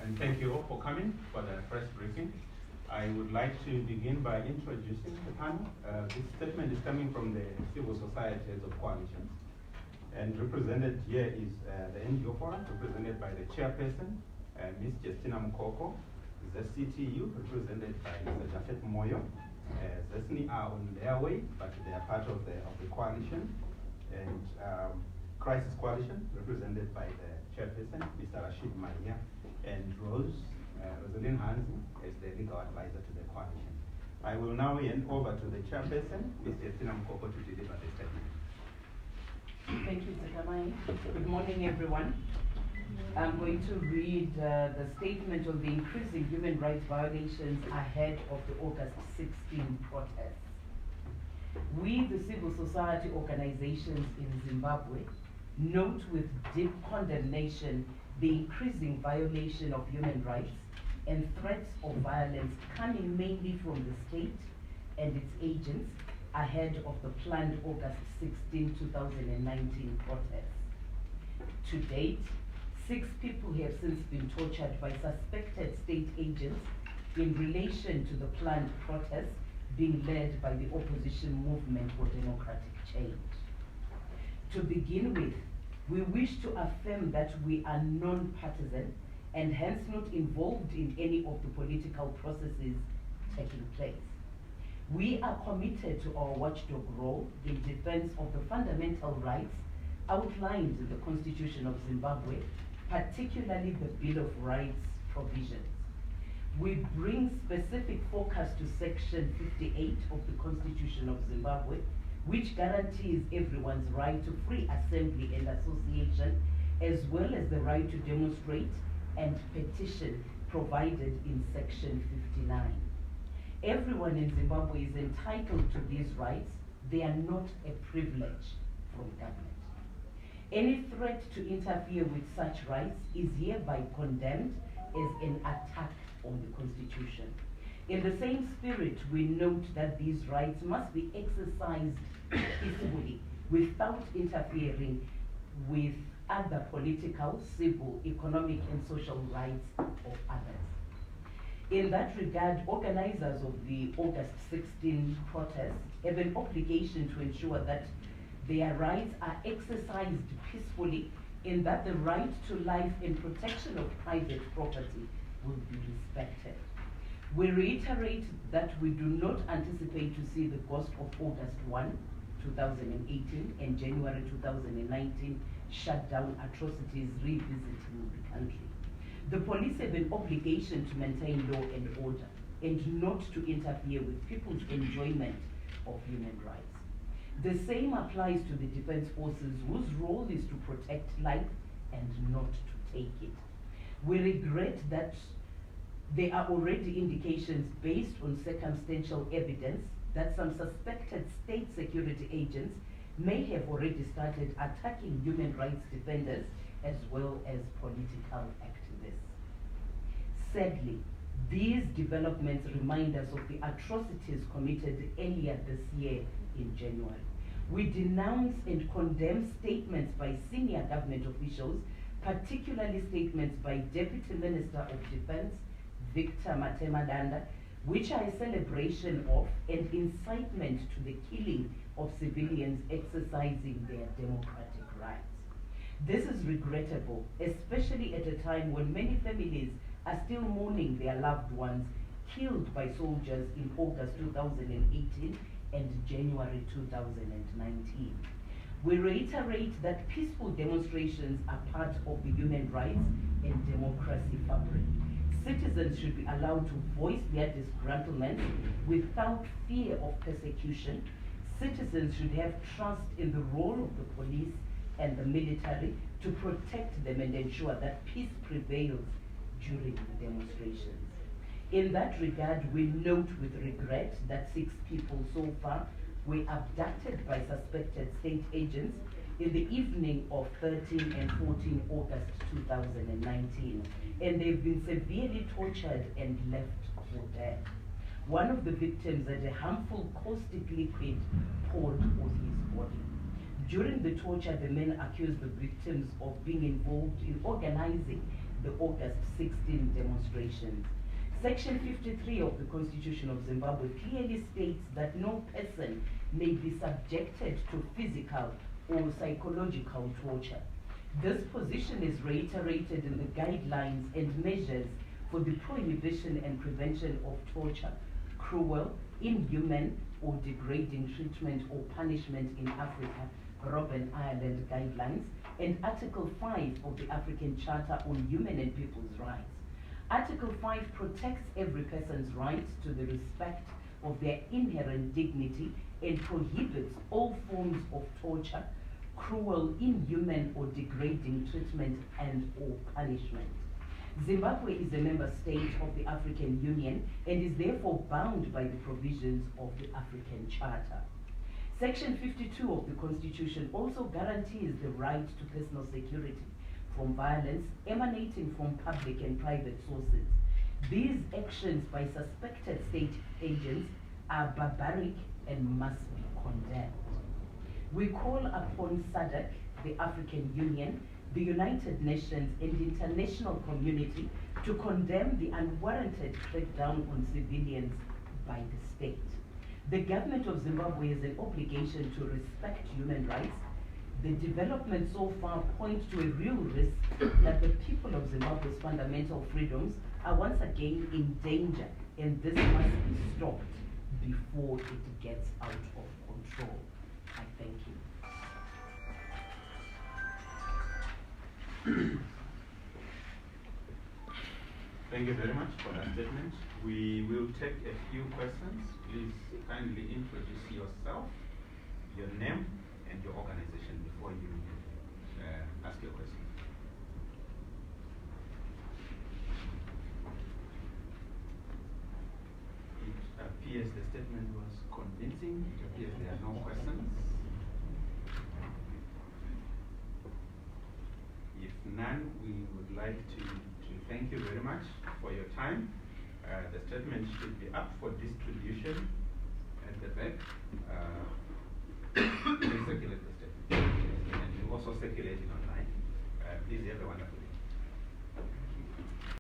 and thank you all for coming for the press briefing. I would like to begin by introducing the panel. This statement is coming from the civil society heads of coalitions. And represented here is the NGO Forum, represented by the chairperson, Ms. Justina Mukoko. The CTU, represented by Mr. Jafet Moyo. ZESNI are on their way, but they are part of the coalition. And Crisis Coalition, represented by the chairperson, Mr. Rashid Maria, and Rosalind Hansi as the legal advisor to the coalition. I will now hand over to the chairperson, Ms. Justina Mukoko, to deliver the statement. Thank you, Tsakamai. Good morning, everyone. I'm going to read the statement on the increasing human rights violations ahead of the August 16 protests. We, the civil society organizations in Zimbabwe, note with deep condemnation the increasing violation of human rights and threats of violence coming mainly from the state and its agents ahead of the planned August 16, 2019 protests. To date, 6 people have since been tortured by suspected state agents in relation to the planned protests being led by the opposition movement for democratic change. To begin with, we wish to affirm that we are non-partisan and hence not involved in any of the political processes taking place. We are committed to our watchdog role in defense of the fundamental rights outlined in the Constitution of Zimbabwe, particularly the Bill of Rights provisions. We bring specific focus to Section 58 of the Constitution of Zimbabwe, which guarantees everyone's right to free assembly and association, as well as the right to demonstrate and petition provided in Section 59. Everyone in Zimbabwe is entitled to these rights. They are not a privilege from government. Any threat to interfere with such rights is hereby condemned as an attack on the Constitution. In the same spirit, we note that these rights must be exercised peacefully without interfering with other political, civil, economic, and social rights of others. In that regard, organizers of the August 16 protests have an obligation to ensure that their rights are exercised peacefully, in that the right to life and protection of private property will be respected. We reiterate that we do not anticipate to see the ghost of August 1, 2018 and January 2019 shutdown atrocities revisiting the country. The police have an obligation to maintain law and order and not to interfere with people's enjoyment of human rights. The same applies to the defense forces, whose role is to protect life and not to take it. We regret that there are already indications based on circumstantial evidence that some suspected state security agents may have already started attacking human rights defenders as well as political activists. Sadly, these developments remind us of the atrocities committed earlier this year in January. We denounce and condemn statements by senior government officials, particularly statements by Deputy Minister of Defense, Victor Matemadanda, which are a celebration of and incitement to the killing of civilians exercising their democratic rights. This is regrettable, especially at a time when many families are still mourning their loved ones killed by soldiers in August 2018 and January 2019. We reiterate that peaceful demonstrations are part of the human rights and democracy fabric. Citizens should be allowed to voice their disgruntlement without fear of persecution. Citizens should have trust in the role of the police and the military to protect them and ensure that peace prevails during the demonstrations. In that regard, we note with regret that 6 people so far were abducted by suspected state agents in the evening of 13 and 14 August 2019, and they've been severely tortured and left for dead. One of the victims had a harmful caustic liquid poured on his body. During the torture, the men accused the victims of being involved in organizing the August 16 demonstrations. Section 53 of the Constitution of Zimbabwe clearly states that no person may be subjected to physical or psychological torture. This position is reiterated in the guidelines and measures for the prohibition and prevention of torture, cruel, inhuman, or degrading treatment or punishment in Africa, Robben Island Guidelines, and Article 5 of the African Charter on Human and People's Rights. Article 5 protects every person's right to the respect of their inherent dignity and prohibits all forms of torture, cruel, inhuman, or degrading treatment and or punishment. Zimbabwe is a member state of the African Union and is therefore bound by the provisions of the African Charter. Section 52 of the Constitution also guarantees the right to personal security from violence emanating from public and private sources. These actions by suspected state agents are barbaric and must be condemned. We call upon SADC, the African Union, the United Nations, and the international community to condemn the unwarranted crackdown on civilians by the state. The government of Zimbabwe has an obligation to respect human rights. The developments so far point to a real risk that the people of Zimbabwe's fundamental freedoms are once again in danger, and this must be stopped before it gets out of control. I thank you. Thank you very much for that statement. We will take a few questions. Please kindly introduce yourself, your name, and your organization before you ask your question. It appears the statement was convincing. It appears there are no questions. If none, we would like to thank you very much for your time. The statement should be up for distribution at the back. Please circulate the statement. And we also circulate it online. Please, everyone.